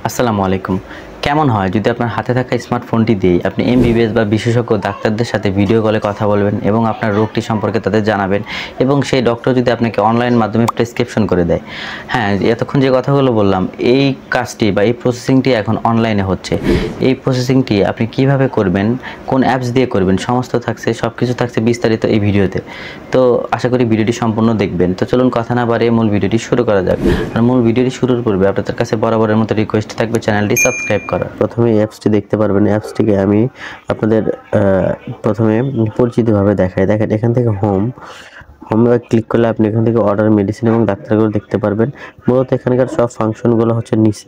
আসসালামু আলাইকুম। কেমন হয় যদি আপনার হাতে থাকা স্মার্টফোনটি দিয়ে আপনি এমবিবিএস বা বিশেষজ্ঞ ডাক্তারদের সাথে ভিডিও কলে কথা বলবেন এবং আপনার রোগটি সম্পর্কে তাদের জানাবেন এবং সেই ডক্টর যদি আপনাকে অনলাইন মাধ্যমে প্রেসক্রিপশন করে দেয়। হ্যাঁ, এতক্ষণ যে কথাগুলো বললাম এই কাজটি বা এই প্রসেসিংটি এখন অনলাইনে হচ্ছে। এই প্রসেসিংটি আপনি কিভাবে করবেন, কোন অ্যাপস দিয়ে করবেন সমস্ত থাকছে, সবকিছু থাকছে বিস্তারিত এই ভিডিওতে। তো আশা করি ভিডিওটি সম্পূর্ণ দেখবেন। তো চলুন কথা না বাড়িয়ে মূল ভিডিওটি শুরু করা যাক। আর মূল ভিডিওটি শুরুর পূর্বে আপনাদের কাছে বরাবরের মতো রিকোয়েস্ট থাকবে চ্যানেলটি সাবস্ক্রাইব করা। প্রথমে অ্যাপসটি দেখতে পারবেন। অ্যাপসটিকে আমি আপনাদের প্রথমে পরিচিতভাবে দেখাই। দেখেন এখান থেকে হোমে ক্লিক করলে আপনি এখান থেকে অর্ডার মেডিসিন এবং ডাক্তারগুলো দেখতে পারবেন। মূলত এখানকার সব ফাংশনগুলো হচ্ছে নিচে।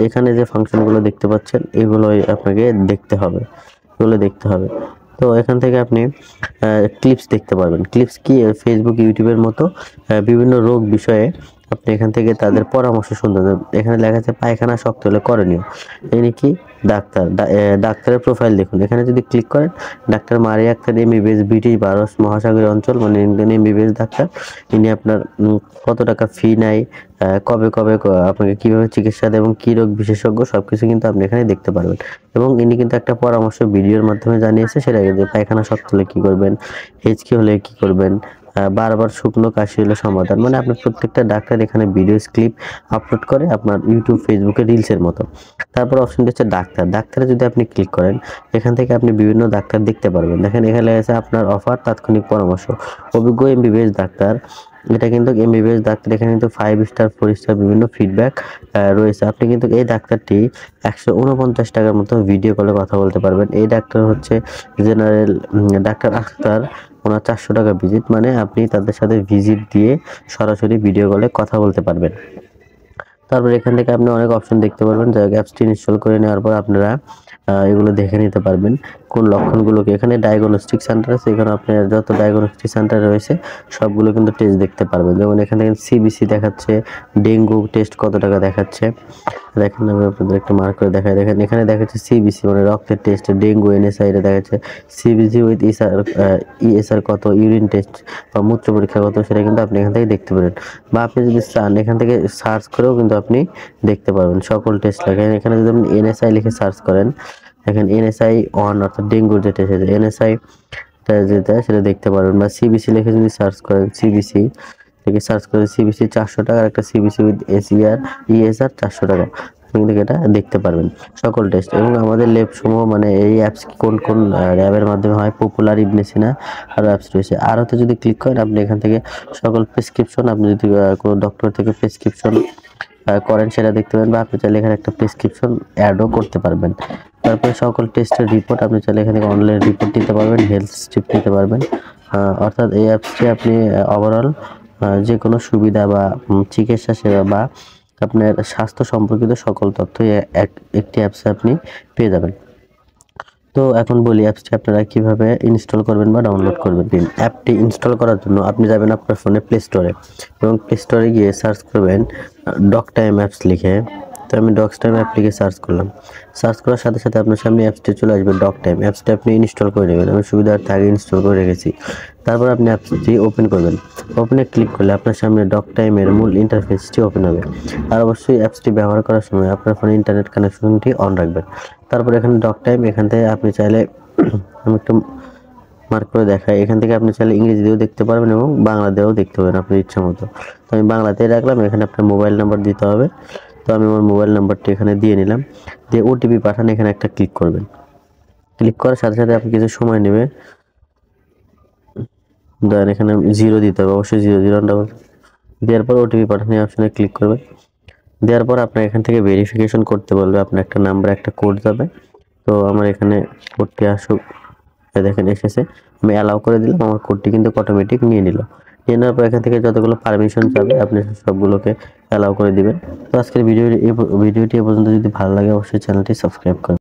এখানে যে ফাংশনগুলো দেখতে পাচ্ছেন এগুলোই আপনাকে দেখতে হবে, এগুলো দেখতে হবে। তো এখান থেকে আপনি ক্লিপস দেখতে পারবেন। ক্লিপস কি ফেসবুক ইউটিউবের মতো বিভিন্ন রোগ বিষয়ে আপনি এখান থেকে তাদের পরামর্শ শুনতে পাবেন। এখানে লেখা আছে পায়খানা শক্ত হলে করণীয়। ইনি কি ডাক্তারের প্রোফাইল দেখুন। এখানে যদি ক্লিক করেন ডাক্তার মারিয়া আক্তার এমবিবিএস ব্রিটিশ ভারত মহাসাগরীয় অঞ্চল মানে ইন্ডিয়ান এমবিবিএস ডাক্তার। ইনি আপনার কত টাকা ফি নেয়, কবে আপনাকে কিভাবে চিকিৎসা দেয় এবং কী রোগ বিশেষজ্ঞ সবকিছু কিন্তু আপনি এখানে দেখতে পারবেন। এবং ইনি কিন্তু একটা পরামর্শ ভিডিওর মাধ্যমে জানিয়েছে, সেটা কিন্তু পায়খানা শক্ত হলে কী করবেন, হেঁচকি হলে কী করবেন, বারবার শুকনো কাশি হলে সমাধান। মানে আপনার প্রত্যেকটা ডাক্তার এখানে ভিডিও ক্লিপ আপলোড করে আপনার ইউটিউব ফেসবুকে রিলসের মতো। তারপর অপশনটি হচ্ছে ডাক্তারে যদি আপনি ক্লিক করেন এখান থেকে আপনি বিভিন্ন ডাক্তার দেখতে পারবেন। দেখেন এখানে লেখা আছে আপনার অফার তাৎক্ষণিক পরামর্শ, অভিজ্ঞ এমবিবিএস ডাক্তার। এটা কিন্তু এমবিবিএস ডাক্তার। এখানে কিন্তু 5 স্টার 4 স্টার বিভিন্ন ফিডব্যাক রয়েছে। আপনি কিন্তু এই ডাক্তারটি 149 টাকার মতো ভিডিও কলে কথা বলতে পারবেন। এই ডাক্তার হচ্ছে জেনারেল ডাক্তার আখতার। ওনার 400 টাকা ভিজিট, মানে আপনি তাদের সাথে ভিজিট দিয়ে সরাসরি ভিডিও কলে কথা বলতে পারবেন। তারপর এখান থেকে আপনি অনেক অপশন দেখতে পারবেন। যা অ্যাপসটি ইনস্টল করে নেওয়ার পর আপনারা এগুলো দেখে নিতে পারবেন কোন লক্ষণগুলোকে। এখানে ডায়াগনস্টিক সেন্টার আছে, এখানে আপনার যত ডায়াগনস্টিক সেন্টার রয়েছে সবগুলো কিন্তু টেস্ট দেখতে পারবেন। যেমন এখানে সিবিসি দেখাচ্ছে, ডেঙ্গু টেস্ট কত টাকা দেখাচ্ছে। দেখেন আমি আপনাদের একটু মার্ক করে দেখাই। দেখেন এখানে দেখাচ্ছে সিবিসি মানে রক্তের টেস্ট, ডেঙ্গু এনএসআই এটা দেখাচ্ছে। সিবিসি উইথ ইএসআর কত, ইউরিন টেস্ট বা মূত্র পরীক্ষা কত, সেটা কিন্তু আপনি এখান থেকে দেখতে পারেন। বা আপনি যদি চান এখান থেকে সার্চ করেও কিন্তু আপনি দেখতে পারবেন সকল টেস্ট লেখেন। এখানে যদি আপনি এনএসআই লিখে সার্চ করেন, দেখেন এনএসআই 1 অর্থাৎ ডেঙ্গুর যে টেস্ট এনএসআই যেটা সেটা দেখতে পারবেন। বা সিবিসি লিখে যদি সার্চ করেন, সিবিসি থেকে সার্চ করে সিবিসি 400 টাকা, আর একটা সিবিসি উইথ ইএসআর 400 টাকা, কিন্তু এটা দেখতে পারবেন সকল টেস্ট। এবং আমাদের ল্যাব সমূহ মানে এই অ্যাপস কোন কোন ল্যাবের মাধ্যমে হয়, পপুলার, ইবনে সিনা আরও অ্যাপস রয়েছে। আরোতে যদি ক্লিক করেন আপনি এখান থেকে সকল প্রেসক্রিপশন, আপনি যদি কোনো ডক্টর থেকে প্রেসক্রিপশন করেন সেটা দেখতে পাবেন। বা আপনি চাইলে এখানে একটা প্রেসক্রিপশন অ্যাডও করতে পারবেন। তারপরে সকল টেস্টের রিপোর্ট আপনি চাইলে এখানে অনলাইন রিপোর্ট নিতে পারবেন, হেলথ স্ট্রিপ নিতে পারবেন। অর্থাৎ এই অ্যাপসটি আপনি ওভারঅল যে কোনো সুবিধা বা চিকিৎসা সেবা বা আপনার স্বাস্থ্য সম্পর্কিত সকল তথ্যই একটি অ্যাপসে আপনি পেয়ে যাবেন। তো এখন বলি অ্যাপসটি আপনারা কিভাবে ইনস্টল করবেন বা ডাউনলোড করবেন। অ্যাপটি ইনস্টল করার জন্য আপনি যাবেন আপনার ফোনে প্লে স্টোরে এবং প্লে স্টোরে গিয়ে সার্চ করবেন ডকটাইম অ্যাপস লিখে। তো আমি ডকটাইম অ্যাপ লিখে সার্চ করলাম। সার্চ করার সাথে সাথে আপনার সামনে অ্যাপসটি চলে আসবে ডকটাইম। অ্যাপসটি আপনি ইনস্টল করে নেবেন, আমি সুবিধার্থে আগে ইনস্টল করে রেখেছি। তারপর আপনি অ্যাপসটি ওপেন করবেন। ওপেনে ক্লিক করলে আপনার সামনে ডকটাইমের মূল ইন্টারফেসটি ওপেন হবে। আর অবশ্যই অ্যাপসটি ব্যবহার করার সময় আপনার ফোনে ইন্টারনেট কানেকশনটি অন রাখবেন। তারপর এখানে ডকটাইম, এখান থেকে আপনি চাইলে আমি একটু মার্ক করে দেখাই। এখান থেকে আপনি চাইলে ইংরেজি দিয়েও দেখতে পারবেন এবং বাংলা দিয়েও দেখতে পাবেন আপনার ইচ্ছা মতো। তো আমি বাংলাতেই রাখলাম। এখানে আপনার মোবাইল নাম্বার দিতে হবে। তো আমি আমার মোবাইল নাম্বারটি এখানে দিয়ে নিলাম। দিয়ে ওটিপি পাঠান, এখানে একটা ক্লিক করবেন। ক্লিক করার সাথে সাথে আপনি কিছু সময় নেবে। ধরেন এখানে 0 দিতে হবে, অবশ্যই 0 ডাবল দেওয়ার পর ওটিপি পাঠানো অপশনে ক্লিক করবেন। দেওয়ার পর আপনার এখান থেকে ভেরিফিকেশন করতে বলবে, আপনার একটা নাম্বার একটা কোড যাবে। তো আমার এখানে কোডটি আসুক, দেখেন এসেছে, আমি অ্যালাউ করে দিলাম। আমার কোডটি কিন্তু অটোমেটিক নিয়ে নিল। নিয়ে নেওয়ার পর এখান থেকে যতগুলো পারমিশন যাবে আপনি সবগুলোকে অ্যালাউ করে দিবেন। তো আজকের ভিডিওটি এ পর্যন্ত। যদি ভালো লাগে অবশ্যই চ্যানেলটি সাবস্ক্রাইব করুন।